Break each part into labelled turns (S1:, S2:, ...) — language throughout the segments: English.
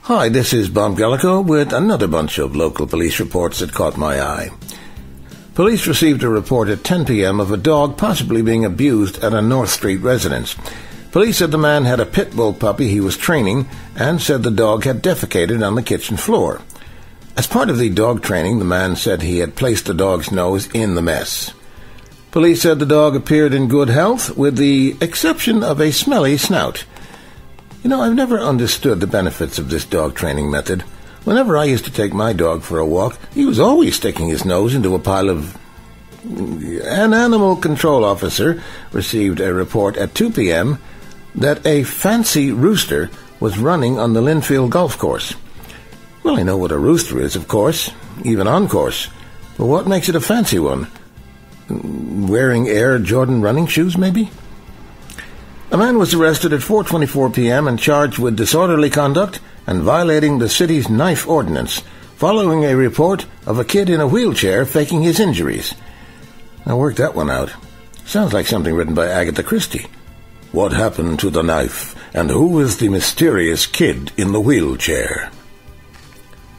S1: Hi, this is Bob Gallico with another bunch of local police reports that caught my eye. Police received a report at 10 p.m. of a dog possibly being abused at a North Street residence. Police said the man had a pit bull puppy he was training and said the dog had defecated on the kitchen floor. As part of the dog training, the man said he had placed the dog's nose in the mess. Police said the dog appeared in good health, with the exception of a smelly snout. I've never understood the benefits of this dog training method. Whenever I used to take my dog for a walk, he was always sticking his nose into a pile of... An animal control officer received a report at 2 p.m. that a fancy rooster was running on the Linfield golf course. Well, I know what a rooster is, of course, even on course. But what makes it a fancy one? Wearing Air Jordan running shoes, maybe? A man was arrested at 4:24 p.m. and charged with disorderly conduct and violating the city's knife ordinance, following a report of a kid in a wheelchair faking his injuries. Now work that one out. Sounds like something written by Agatha Christie. What happened to the knife, and who is the mysterious kid in the wheelchair?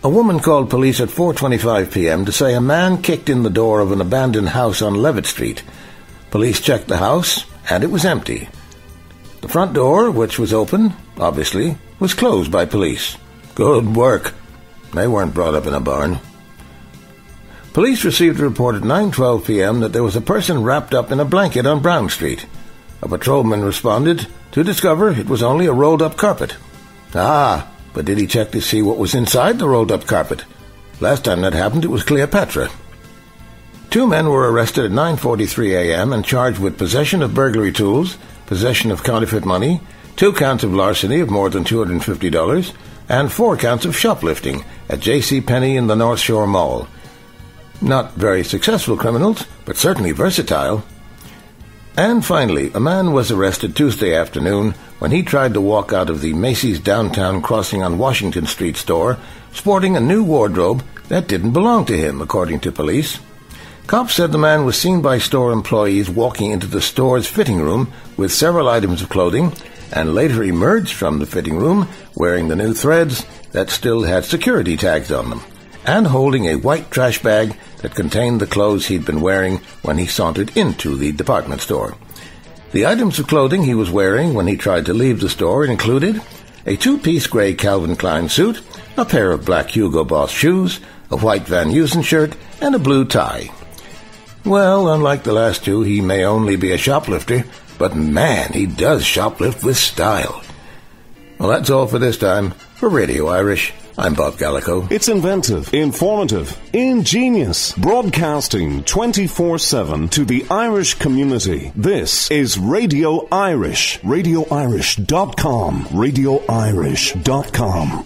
S1: A woman called police at 4:25 p.m. to say a man kicked in the door of an abandoned house on Levitt Street. Police checked the house, and it was empty. The front door, which was open, obviously, was closed by police. Good work. They weren't brought up in a barn. Police received a report at 9:12 p.m. that there was a person wrapped up in a blanket on Brown Street. A patrolman responded to discover it was only a rolled-up carpet. But did he check to see what was inside the rolled-up carpet? Last time that happened, it was Cleopatra. 2 men were arrested at 9:43 a.m. and charged with possession of burglary tools, possession of counterfeit money, 2 counts of larceny of more than $250, and 4 counts of shoplifting at J.C. Penney in the North Shore Mall. Not very successful criminals, but certainly versatile. And finally, a man was arrested Tuesday afternoon when he tried to walk out of the Macy's downtown crossing on Washington Street store sporting a new wardrobe that didn't belong to him, according to police. Cops said the man was seen by store employees walking into the store's fitting room with several items of clothing and later emerged from the fitting room wearing the new threads that still had security tags on them and holding a white trash bag that contained the clothes he'd been wearing when he sauntered into the department store. The items of clothing he was wearing when he tried to leave the store included a 2-piece gray Calvin Klein suit, a pair of black Hugo Boss shoes, a white Van Heusen shirt, and a blue tie. Well, unlike the last 2, he may only be a shoplifter, but man, he does shoplift with style. Well, that's all for this time. For Radio Irish, I'm Bob Gallico.
S2: It's inventive, informative, ingenious, broadcasting 24/7 to the Irish community. This is Radio Irish. RadioIrish.com. RadioIrish.com.